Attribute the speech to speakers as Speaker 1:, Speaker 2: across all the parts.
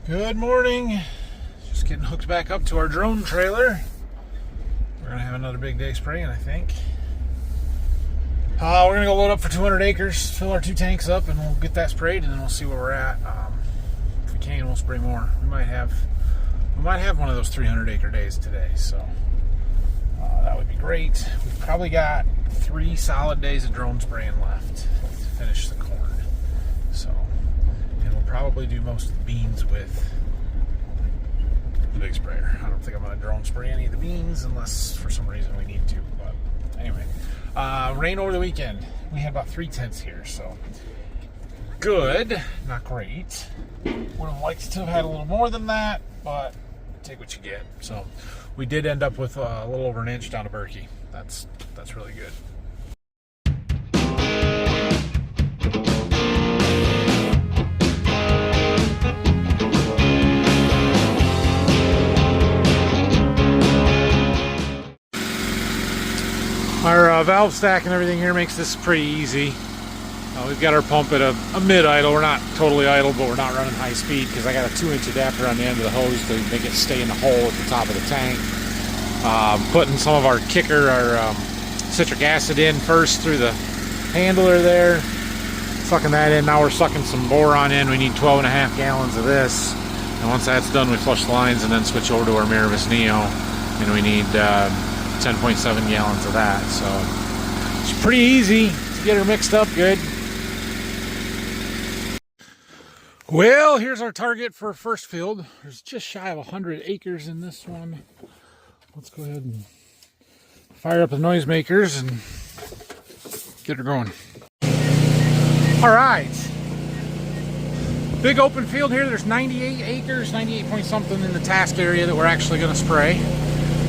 Speaker 1: Good morning. Just getting hooked back up to our drone trailer. We're gonna have another big day spraying, I think. We're gonna go load up for 200 acres, fill our 2 tanks up, and we'll get that sprayed, and then we'll see where we're at. If we can, we'll spray more. We might have one of those 300 acre days today, so that would be great. We've probably got 3 solid days of drone spraying left to finish the corn. So, and we'll probably do most of the beans with the big sprayer. I don't think I'm going to drone spray any of the beans unless for some reason we need to. But anyway, rain over the weekend. We had about 3 tenths here, so good, not great. Would have liked to have had a little more than that, but take what you get. So we did end up with a little over 1 inch down to Berkey. That's really good. Our valve stack and everything here makes this pretty easy. We've got our pump at a mid-idle. We're not totally idle, but we're not running high speed because I got a 2-inch adapter on the end of the hose to make it stay in the hole at the top of the tank. Putting some of our citric acid in first through the handler there. Sucking that in. Now we're sucking some boron in. We need 12.5 gallons of this. And once that's done, we flush the lines and then switch over to our Miravis Neo. And we need 10.7 gallons of that. So it's pretty easy to get her mixed up good. Well, here's our target for first field. There's just shy of 100 acres in this one. Let's go ahead and fire up the noisemakers and get her going. All right. Big open field here. There's 98 acres, 98 point something in the task area that we're actually going to spray.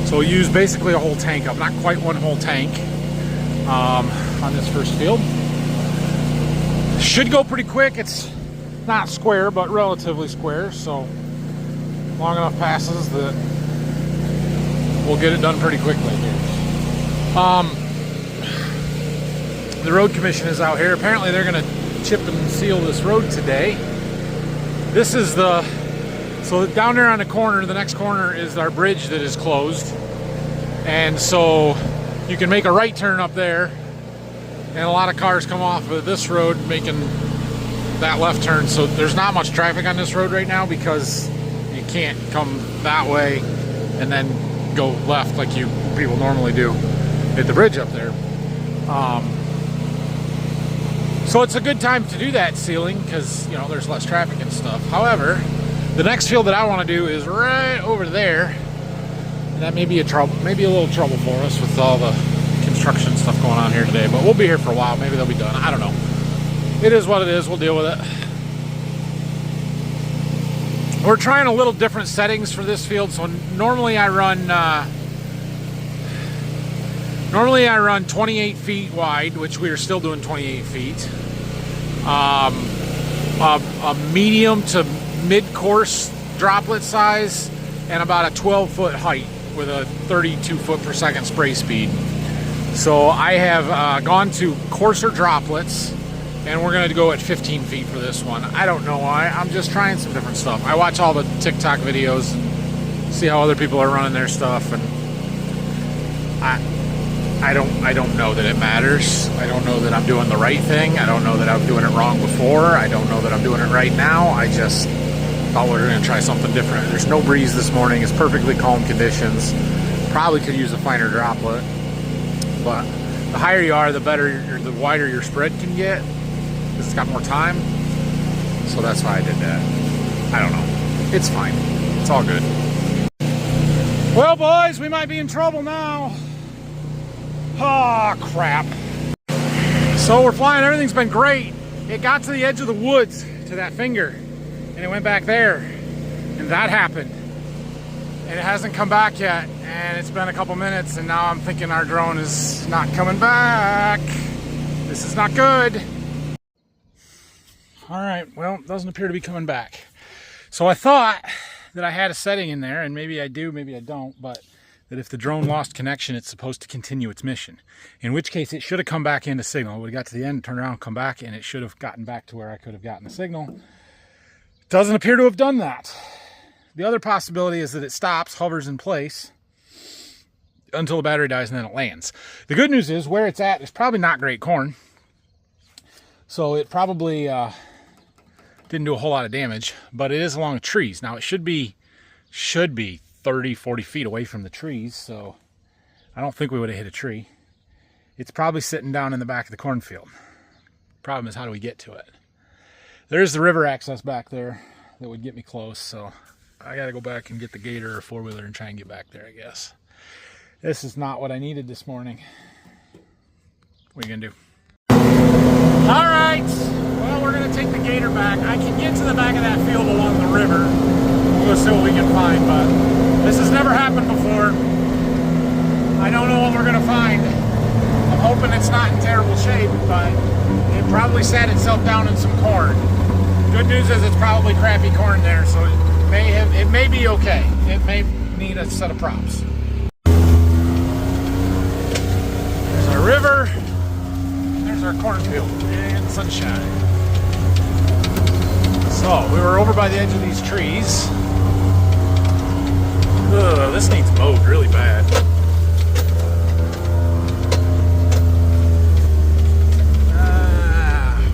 Speaker 1: So we'll use basically a whole tank up, not quite one whole tank on this first field. Should go pretty quick. It's not square, but relatively square, so long enough passes that we'll get it done pretty quickly here. The road commission is out here. Apparently they're going to chip and seal this road today. This is so down there on the corner, the next corner is our bridge that is closed. And so you can make a right turn up there, and a lot of cars come off of this road making that left turn. So there's not much traffic on this road right now because you can't come that way and then go left like people normally do at the bridge up there. So it's a good time to do that sealing because, you know, there's less traffic and stuff. However, the next field that I want to do is right over there. And that may be a little trouble for us with all the construction stuff going on here today, but we'll be here for a while. Maybe they'll be done. I don't know. It is what it is. We'll deal with it. We're trying a little different settings for this field. So normally I run 28 feet wide, which we are still doing 28 feet. A medium to mid-course droplet size and about a 12-foot height with a 32 foot per second spray speed. So I have gone to coarser droplets, and we're going to go at 15 feet for this one. I don't know why. I'm just trying some different stuff. I watch all the TikTok videos and see how other people are running their stuff, and I don't know that it matters. I don't know that I'm doing the right thing. I don't know that I'm doing it wrong before. I don't know that I'm doing it right now. I just thought we were going to try something different. There's no breeze this morning. It's perfectly calm conditions. Probably could use a finer droplet, but the higher you are, the wider your spread can get because it's got more time. So that's why I did that. I don't know. It's fine. It's all good. Well, boys, we might be in trouble now. Oh, crap. So we're flying. Everything's been great. It got to the edge of the woods to that finger, and it went back there, and that happened. And it hasn't come back yet, and it's been a couple minutes, and now I'm thinking our drone is not coming back. This is not good. All right, well, it doesn't appear to be coming back. So I thought that I had a setting in there, and maybe I do, maybe I don't, but that if the drone lost connection, it's supposed to continue its mission. In which case, it should have come back into signal. It would have got to the end, turned around, come back, and it should have gotten back to where I could have gotten the signal. Doesn't appear to have done that. The other possibility is that it stops, hovers in place until the battery dies, and then it lands. The good news is where it's at is probably not great corn. So it probably didn't do a whole lot of damage, but it is along trees. Now it should be 30, 40 feet away from the trees, so I don't think we would have hit a tree. It's probably sitting down in the back of the cornfield. Problem is, how do we get to it? There's the river access back there that would get me close, so I gotta go back and get the gator or four-wheeler and try and get back there, I guess. This is not what I needed this morning. What are you gonna do? All right, well, we're gonna take the gator back. I can get to the back of that field along the river. We'll go see what we can find, but this has never happened before. I don't know what we're gonna find. I'm hoping it's not in terrible shape, but it probably sat itself down in some corn. Good news is it's probably crappy corn there, so it may be okay. It may need a set of props. There's our river. There's our cornfield and sunshine. So we were over by the edge of these trees. Ugh, this needs mowed really bad.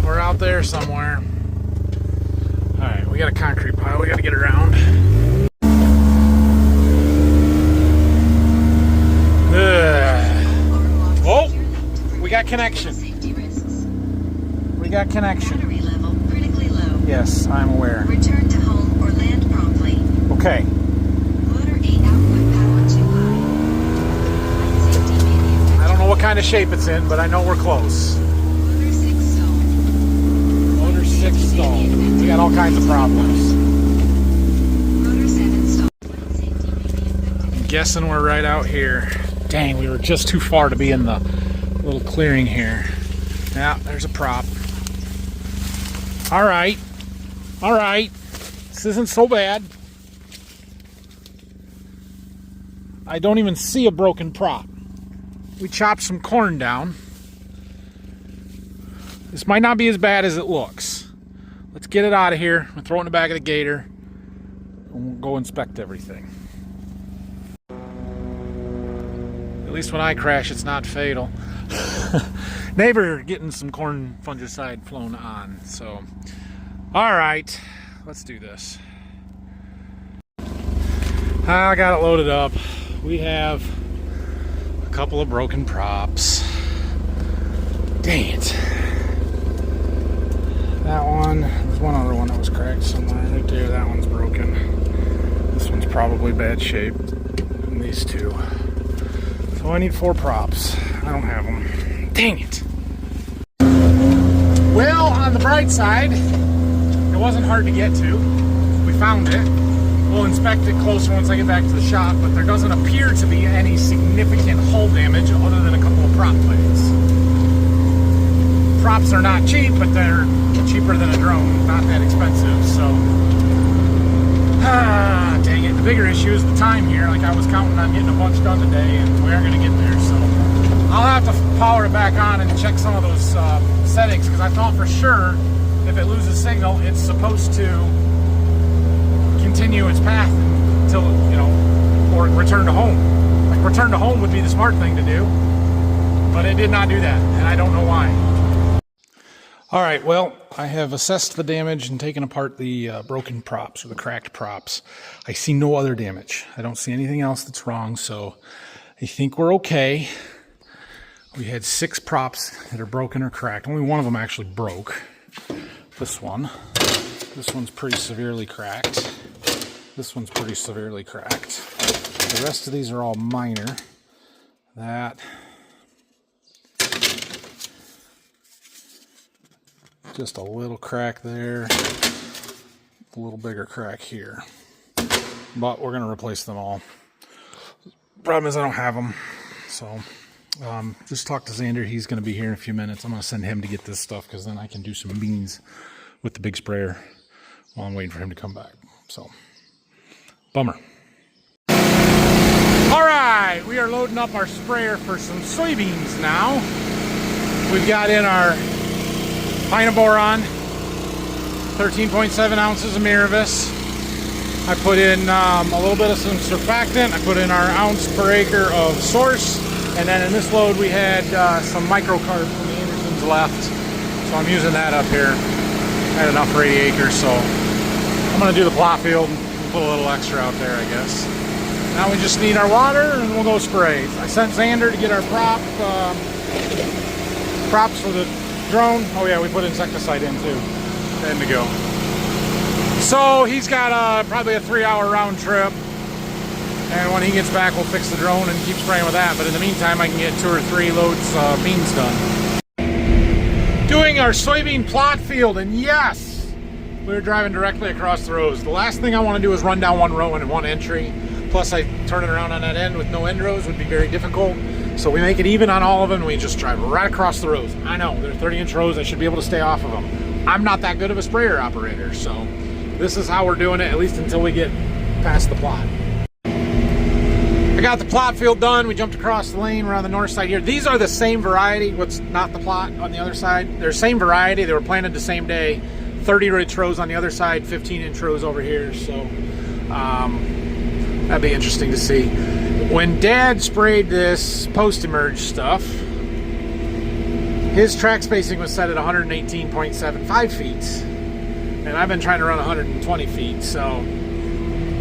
Speaker 1: We're out there somewhere. All right, we got a concrete pile. We got to get around. Oh, we got connection. We got connection.
Speaker 2: Battery level critically low.
Speaker 1: Yes, I'm aware.
Speaker 2: Return to home or land promptly.
Speaker 1: Okay.
Speaker 2: Motor 8 output power too high. Safety may be affected.
Speaker 1: I don't know what kind of shape it's in, but I know we're close.
Speaker 2: Motor 6 stalled.
Speaker 1: Motor 6 stalled. We got all kinds of problems.
Speaker 2: Motor 7 stalled. Safety may be affected.
Speaker 1: I'm guessing we're right out here. Dang, we were just too far to be in the little clearing here. Yeah, there's a prop. All right. All right. This isn't so bad. I don't even see a broken prop. We chopped some corn down. This might not be as bad as it looks. Let's get it out of here. We'll throw it in the back of the gator. And we'll go inspect everything. At least when I crash, it's not fatal. Neighbor getting some corn fungicide flown on. So, all right, let's do this. I got it loaded up. We have a couple of broken props. Dang it. That one, there's one other one that was cracked somewhere right there. That one's broken. This one's probably bad shape. And these two. So I need 4 props. I don't have them. Dang it. Well, on the bright side, it wasn't hard to get to. We found it. We'll inspect it closer once I get back to the shop, but there doesn't appear to be any significant hull damage other than a couple of prop blades. Props are not cheap, but they're cheaper than a drone. Not that expensive, so... dang it. The bigger issue is the time here. Like, I was counting on getting a bunch done today, and we aren't going to get there, so... I'll have to power it back on and check some of those settings, because I thought for sure if it loses signal, it's supposed to continue its path until, you know, or return to home. Like, return to home would be the smart thing to do, but it did not do that, and I don't know why. All right, well, I have assessed the damage and taken apart the broken props or the cracked props. I see no other damage. I don't see anything else that's wrong, so I think we're okay. We had 6 props that are broken or cracked. Only one of them actually broke. This one. This one's pretty severely cracked. This one's pretty severely cracked. The rest of these are all minor. That. Just a little crack there. A little bigger crack here. But we're going to replace them all. Problem is I don't have them. So... just talk to Xander. He's going to be here in a few minutes. I'm going to send him to get this stuff because then I can do some beans with the big sprayer while I'm waiting for him to come back. So, bummer. All right, we are loading up our sprayer for some soybeans now. We've got in our pinoboron, 13.7 ounces of Miravis, I put in a little bit of some surfactant. I put in our ounce per acre of source. And then in this load we had some microcarb from the Andersons left. So I'm using that up here. I had enough for 80 acres, so I'm going to do the plot field and put a little extra out there, I guess. Now we just need our water and we'll go spray. I sent Xander to get our props for the drone. Oh yeah, we put insecticide in too. Then to go. So he's got probably a 3-hour round trip. And when he gets back, we'll fix the drone and keep spraying with that. But in the meantime, I can get 2 or 3 loads of beans done. Doing our soybean plot field, and yes, we're driving directly across the rows. The last thing I want to do is run down one row and one entry. Plus, I turn it around on that end with no end rows would be very difficult. So we make it even on all of them. We just drive right across the rows. I know, they're 30-inch rows. I should be able to stay off of them. I'm not that good of a sprayer operator, so this is how we're doing it, at least until we get past the plot. I got the plot field done. We jumped across the lane. We're on the north side here. These are the same variety. What's not the plot on the other side? They're same variety. They were planted the same day. 30-inch rows on the other side, 15-inch rows over here. So that'd be interesting to see. When Dad sprayed this post-emerge stuff, his track spacing was set at 118.75 feet. And I've been trying to run 120 feet, so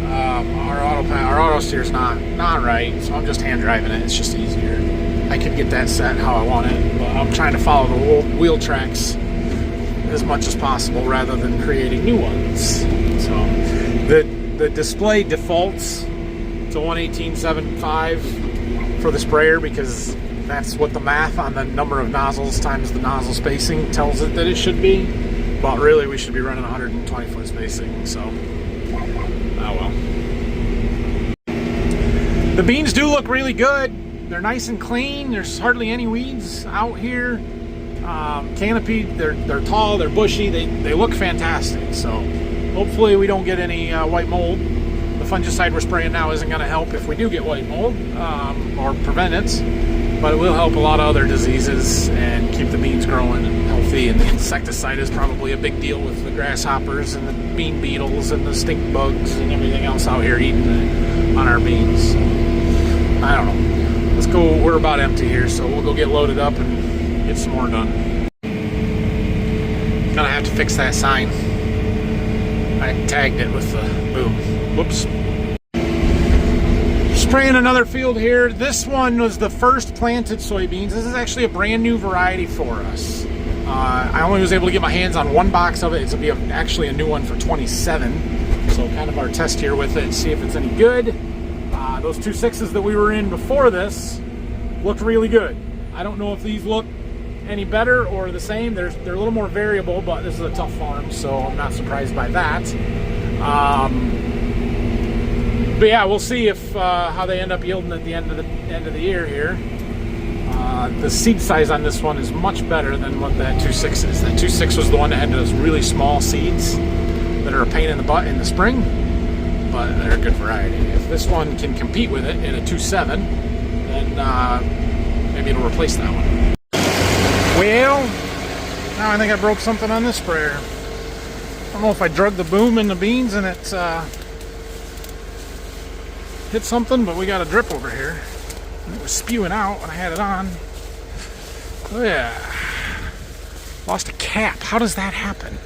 Speaker 1: our auto steer's not right, so I'm just hand driving it. It's just easier. I could get that set how I want it, but I'm trying to follow the wheel tracks as much as possible rather than creating new ones. So the display defaults to 118.75 for the sprayer because that's what the math on the number of nozzles times the nozzle spacing tells it that it should be. But really, we should be running 120-foot spacing, so oh well. The beans do look really good. They're nice and clean. There's hardly any weeds out here. Canopied, they're tall, they're bushy, they look fantastic. So hopefully we don't get any white mold. The fungicide we're spraying now isn't going to help if we do get white mold or prevent it. But it will help a lot of other diseases and keep the beans growing and healthy. And the insecticide is probably a big deal with the grasshoppers and the bean beetles and the stink bugs and everything else out here eating on our beans. So, I don't know. Let's go. We're about empty here, so we'll go get loaded up and get some more done. Gonna have to fix that sign. I tagged it with the boom. Whoops. Spraying another field here. This one was the first planted soybeans. This is actually a brand new variety for us. I only was able to get my hands on one box of it. It's going to be actually a new one for 27. So kind of our test here with it, see if it's any good. Those 2.6s that we were in before this looked really good. I don't know if these look any better or the same. They're a little more variable, but this is a tough farm, so I'm not surprised by that. But yeah, we'll see if how they end up yielding at the end of the year here. The seed size on this one is much better than what that 2.6 is. That 2.6 was the one that had those really small seeds that are a pain in the butt in the spring, but they're a good variety. If this one can compete with it in a 2.7, then maybe it'll replace that one. Well, now I think I broke something on this sprayer. I don't know if I drug the boom in the beans and it hit something, but we got a drip over here. And it was spewing out when I had it on. Oh yeah. Lost a cap. How does that happen?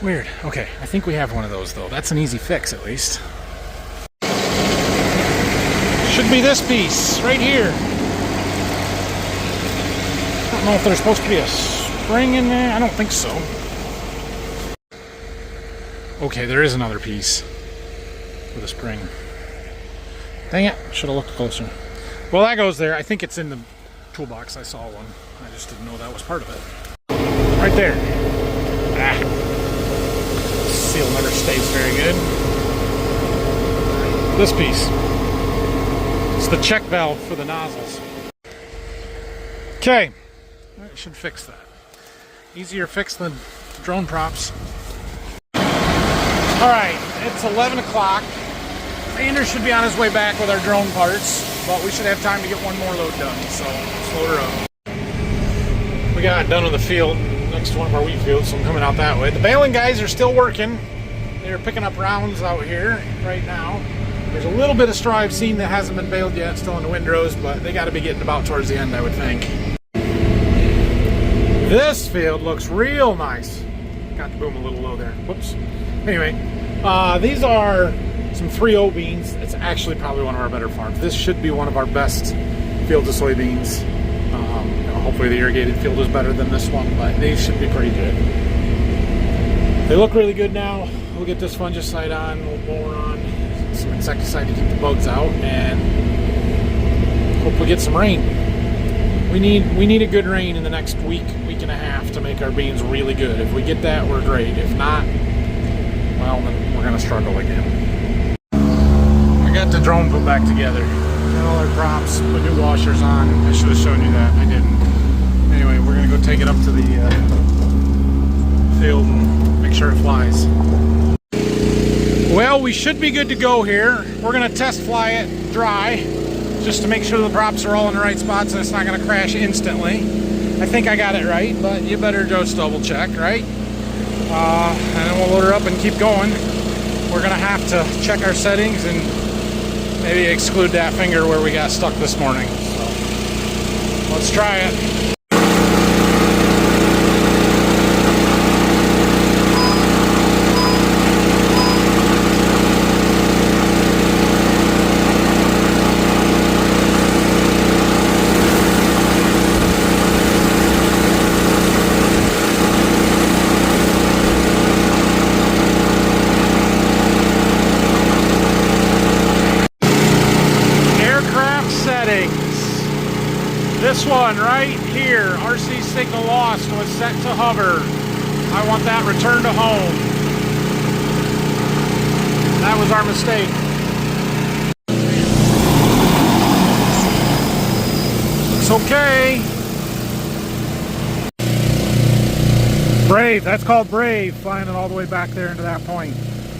Speaker 1: Weird. Okay, I think we have one of those though. That's an easy fix at least. Should be this piece right here. I don't know if there's supposed to be a spring in there. I don't think so. Okay, there is another piece with a spring. Dang it, should have looked closer. Well, that goes there. I think it's in the toolbox. I saw one. I just didn't know that was part of it. Right there. Ah. Seal never stays very good. This piece. It's the check valve for the nozzles. Okay. That should fix that. Easier fix than drone props. Alright, it's 11 o'clock. Xander should be on his way back with our drone parts, but we should have time to get one more load done, so let's load her up. We got done with the field. Next next to one of our wheat fields, so I'm coming out that way. The baling guys are still working. They're picking up rounds out here right now. There's a little bit of straw I've seen that hasn't been baled yet, still in the windrows, but they got to be getting about towards the end, I would think. This field looks real nice. Got the boom a little low there. Whoops. Anyway, these are some 3-0 beans. It's actually probably one of our better farms. This should be one of our best fields of soybeans. Hopefully the irrigated field is better than this one, but these should be pretty good. They look really good now. We'll get this fungicide on, we'll mower on, some insecticide to keep the bugs out, and hopefully get some rain. We need a good rain in the next week and a half to make our beans really good. If we get that, we're great. If not, well, then we're gonna struggle again. I got the drone put back together. Got all our props, put new washers on. I should have shown you that, I didn't. Anyway, we're gonna go take it up to the field and make sure it flies. Well, we should be good to go here. We're gonna test fly it dry, just to make sure the props are all in the right spots and it's not gonna crash instantly. I think I got it right, but you better just double check, right? And then we'll load her up and keep going. We're gonna have to check our settings and maybe exclude that finger where we got stuck this morning. So let's try it. This one right here, RC signal lost, was set to hover. I want that returned to home. That was our mistake. Looks okay. Brave, that's called Brave, flying it all the way back there into that point.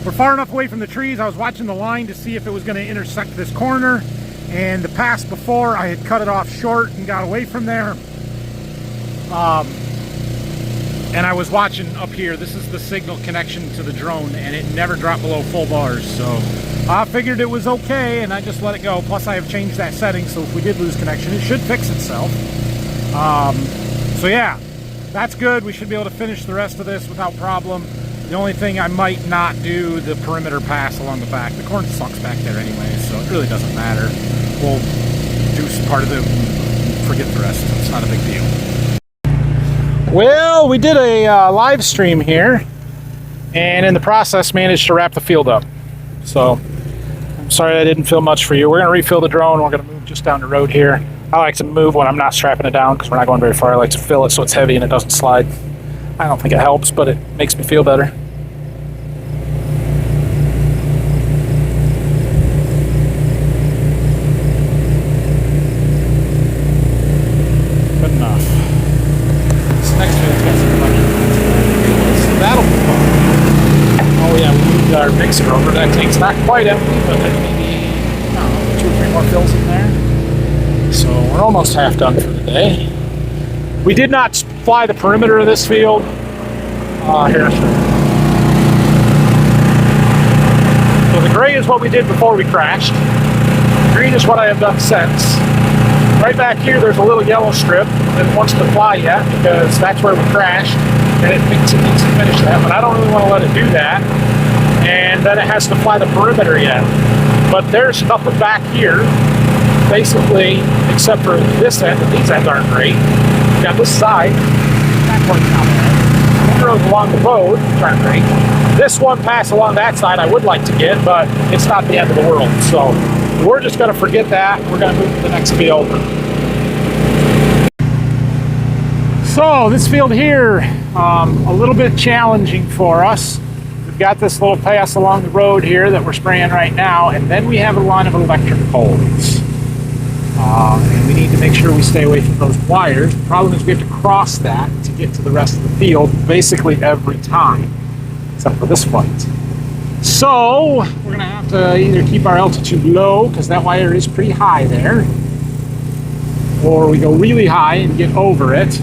Speaker 1: We're far enough away from the trees. I was watching the line to see if it was going to intersect this corner. And the pass before, I had cut it off short and got away from there. And I was watching up here. This is the signal connection to the drone, and it never dropped below full bars. So I figured it was okay, and I just let it go. Plus, I have changed that setting, so if we did lose connection, it should fix itself. So yeah, that's good. We should be able to finish the rest of this without problem. The only thing I might not do, the perimeter pass along the back. The corn sucks back there anyway, so it really doesn't matter. We'll do part of it and forget the rest. It's not a big deal. Well, we did a live stream here, and in the process managed to wrap the field up. So I'm sorry I didn't film much for you. We're going to refill the drone. We're going to move just down the road here. I like to move when I'm not strapping it down because we're not going very far. I like to fill it so it's heavy and it doesn't slide. I don't think it helps, but it makes me feel better. Good enough. This next field's got some electric. So that'll be fun. Oh yeah, we moved our mixer over. That tank's not quite empty, but maybe, I don't know, 2 or 3 more fills in there. So we're almost half done for the day. We did not fly the perimeter of this field. Here. So the gray is what we did before we crashed. Green is what I have done since. Right back here there's a little yellow strip that wants to fly yet because that's where we crashed, and it thinks it needs to finish that, but I don't really want to let it do that. And then it has to fly the perimeter yet. But there's nothing back here, basically, except for this end, and these ends aren't great. We got this side, that part's not bad. Along the road, which aren't great. This one pass along that side I would like to get, but it's not the end of the world. So we're just going to forget that. We're going to move to the next field. So this field here, a little bit challenging for us. We've got this little pass along the road here that we're spraying right now, and then we have a line of electric poles. And we need to make sure we stay away from those wires. The problem is we have to cross that to get to the rest of the field basically every time, except for this flight. So we're going to have to either keep our altitude low, because that wire is pretty high there, or we go really high and get over it.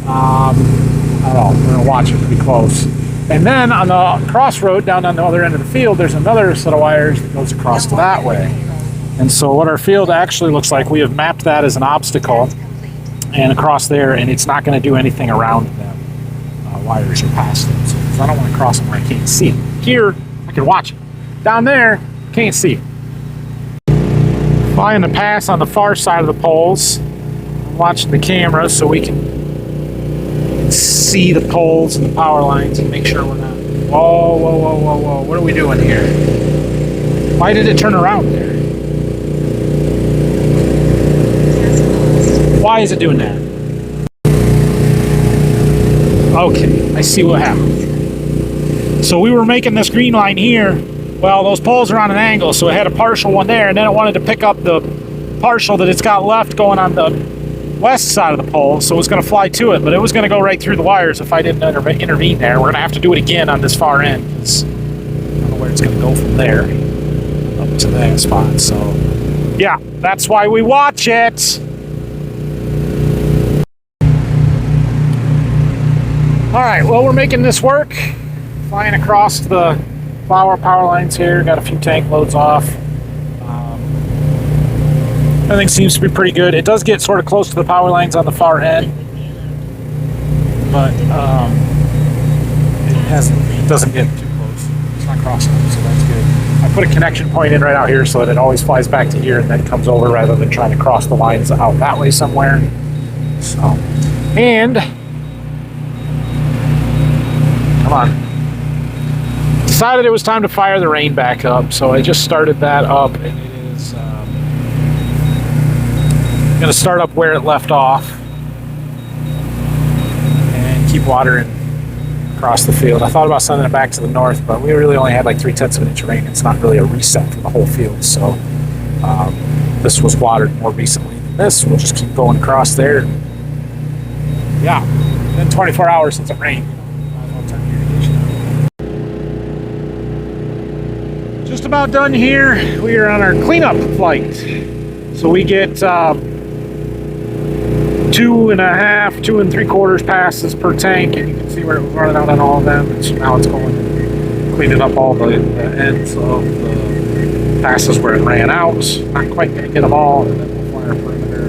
Speaker 1: I I don't know. We're gonna watch it pretty close. And then on the crossroad down on the other end of the field, there's another set of wires that goes across to that way. And so what our field actually looks like, we have mapped that as an obstacle and across there, and it's not going to do anything around them. Wires are past them, so I don't want to cross them where I can't see it. Here, I can watch it. Down there, can't see it. Flying the pass on the far side of the poles, watching the camera so we can see the poles and the power lines and make sure we're not. Whoa, whoa, whoa, whoa, whoa! What are we doing here? Why did it turn around there? Why is it doing that? Okay, I see what happened. So we were making this green line here. Well, those poles are on an angle, so it had a partial one there, and then it wanted to pick up the partial that it's got left going on the west side of the pole, so it was going to fly to it, but it was going to go right through the wires if I didn't intervene there. We're going to have to do it again on this far end, because I don't know where it's going to go from there up to that spot. So, yeah, that's why we watch it. All right, well, we're making this work. Flying across the power lines here. Got a few tank loads off. Everything seems to be pretty good. It does get sort of close to the power lines on the far end, but it doesn't get too close. It's not crossing them, so that's good. I put a connection point in right out here so that it always flies back to here and then comes over rather than trying to cross the lines out that way somewhere. So, and come on. Decided it was time to fire the rain back up, so I just started that up, and it is going to start up where it left off and keep watering across the field. I thought about sending it back to the north, but we really only had like 3/10 of an inch of rain. It's not really a reset for the whole field, so this was watered more recently than this. We'll just keep going across there. Yeah, been 24 hours since it rained. Just about done here. We are on our cleanup flight. So we get 2 and 3/4 passes per tank, and you can see where it was running out on all of them. And so now it's going cleaning up all the ends of the passes where it ran out. Not quite going to get them all, and then we'll fly our perimeter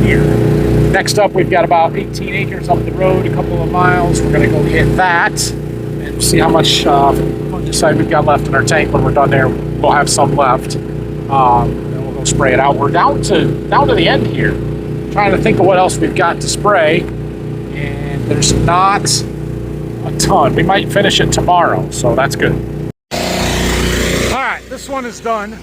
Speaker 1: here. Next up, we've got about 18 acres up the road, a couple of miles. We're going to go hit that and see how much fungicide we've got left in our tank. When we're done there, we'll have some left. Then we'll go spray it out. We're down to the end here. Trying to think of what else we've got to spray, and there's not a ton. We might finish it tomorrow, so that's good. All right, this one is done.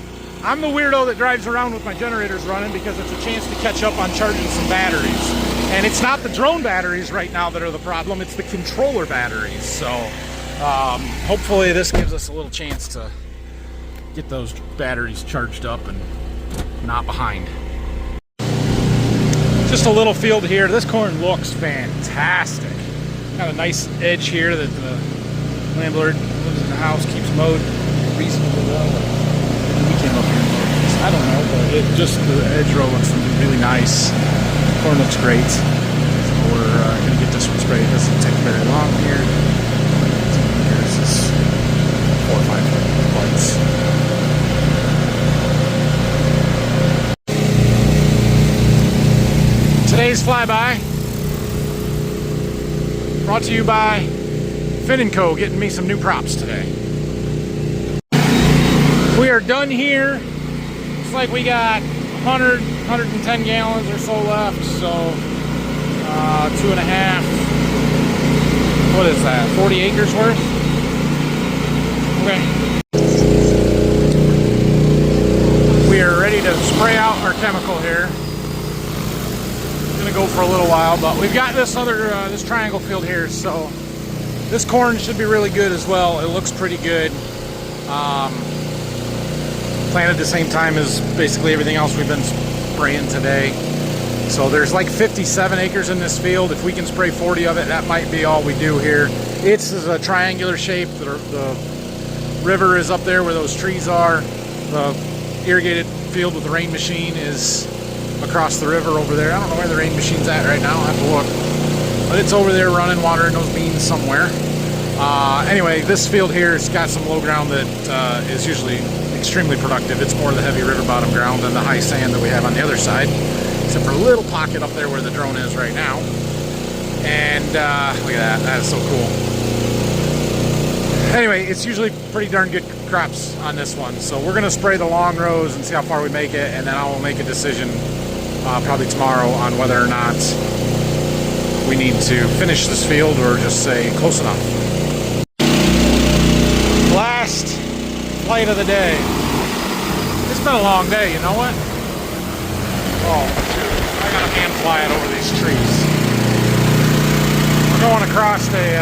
Speaker 1: I'm the weirdo that drives around with my generators running because it's a chance to catch up on charging some batteries. And it's not the drone batteries right now that are the problem, it's the controller batteries. So hopefully this gives us a little chance to get those batteries charged up and not behind. Just a little field here. This corn looks fantastic. Got a nice edge here that the landlord who lives in the house keeps mowed reasonably well. We came up here and mowed this. I don't know, but the edge row looks really nice. Corn looks great. So we're going to get this one sprayed. It doesn't take very long here. Here's this 4 or 5 lights. Today's flyby brought to you by Finn & Co. getting me some new props today. We are done here. Looks like we got 110 gallons or so left, so 2.5, what is that, 40 acres worth? Okay. We are ready to spray out our chemical here. Gonna go for a little while, but we've got this this triangle field here, so this corn should be really good as well. It looks pretty good. Planted the same time as basically everything else we've been spraying today. So there's like 57 acres in this field. If we can spray 40 of it, that might be all we do here. It's a triangular shape. The river is up there where those trees are. The irrigated field with the rain machine is across the river over there. I don't know where the rain machine's at right now. I'll have to look. but it's over there running, watering those beans somewhere. Anyway, this field here has got some low ground that is usually extremely productive. It's more the heavy river bottom ground than the high sand that we have on the other side, except for a little pocket up there where the drone is right now. And look at that, that is so cool. Anyway, it's usually pretty darn good crops on this one, so we're going to spray the long rows and see how far we make it, and then I will make a decision probably tomorrow on whether or not we need to finish this field or just say close enough. Last flight of the day. It's been a long day, you know what? Oh, shoot. I gotta hand fly it over these trees. We're going across a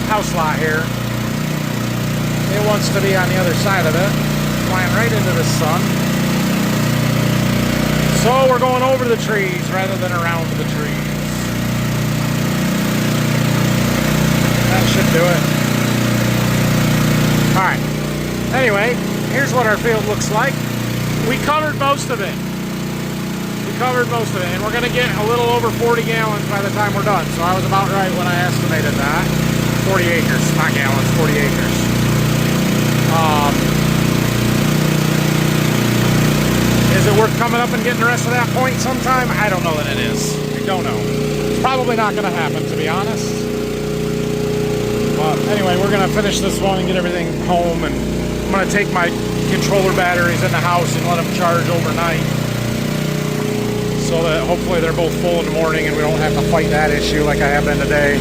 Speaker 1: house lot here. It wants to be on the other side of it, flying right into the sun. So we're going over the trees rather than around the trees. That should do it. Alright, anyway, here's what our field looks like. We covered most of it. And we're going to get a little over 40 gallons by the time we're done. So I was about right when I estimated that. 40 acres, not gallons, 40 acres. Is it worth coming up and getting the rest of that point sometime? I don't know that it is. I don't know. It's probably not going to happen, to be honest. But anyway, we're going to finish this one and get everything home, and I'm going to take my controller batteries in the house and let them charge overnight so that hopefully they're both full in the morning and we don't have to fight that issue like I have been today.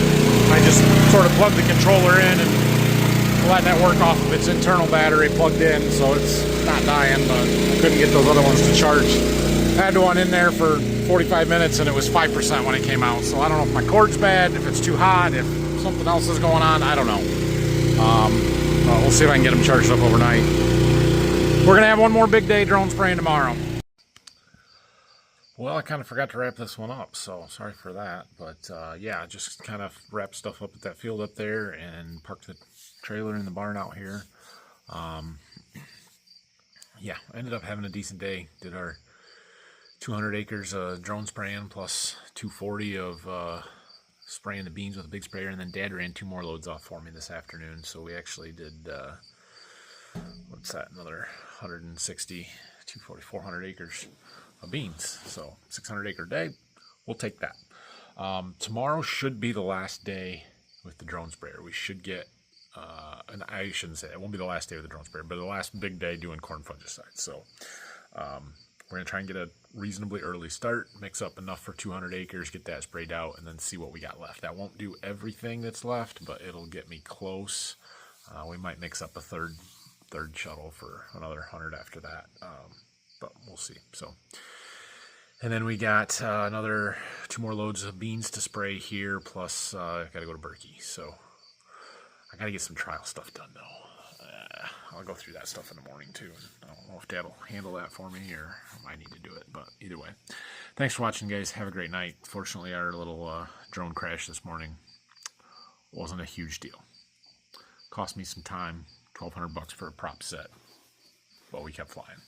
Speaker 1: I just sort of plugged the controller in and let that work off of its internal battery plugged in, so it's not dying, but I couldn't get those other ones to charge. I had one in there for 45 minutes and it was 5% when it came out, so I don't know if my cord's bad, if it's too hot, if something else is going on, I don't know. We'll see if I can get them charged up overnight. We're gonna have one more big day drone spraying tomorrow. Well, I kind of forgot to wrap this one up, so sorry for that. But yeah, just kind of wrap stuff up at that field up there and park the trailer in the barn out here. Yeah, I ended up having a decent day. Did our 200 acres of drone spraying plus 240 of spraying the beans with a big sprayer, and then Dad ran 2 more loads off for me this afternoon. So we actually did, what's that, another 160, 240, 400 acres of beans. So 600 acre day, we'll take that. Tomorrow should be the last day with the drone sprayer. We should get, and I shouldn't say it won't be the last day with the drone sprayer, but the last big day doing corn fungicide. So we're going to try and get a reasonably early start, mix up enough for 200 acres, get that sprayed out, and then see what we got left. That won't do everything that's left, but it'll get me close. We might mix up a third shuttle for another 100 after that, but we'll see. So, and then we got another 2 more loads of beans to spray here, plus I got to go to Berkey. So I got to get some trial stuff done though. I'll go through that stuff in the morning too. I don't know if Dad will handle that for me or I might need to do it, but either way. Thanks for watching, guys. Have a great night. Fortunately, our little drone crash this morning wasn't a huge deal. Cost me some time, $1,200 for a prop set, but we kept flying.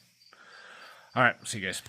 Speaker 1: All right, see you guys.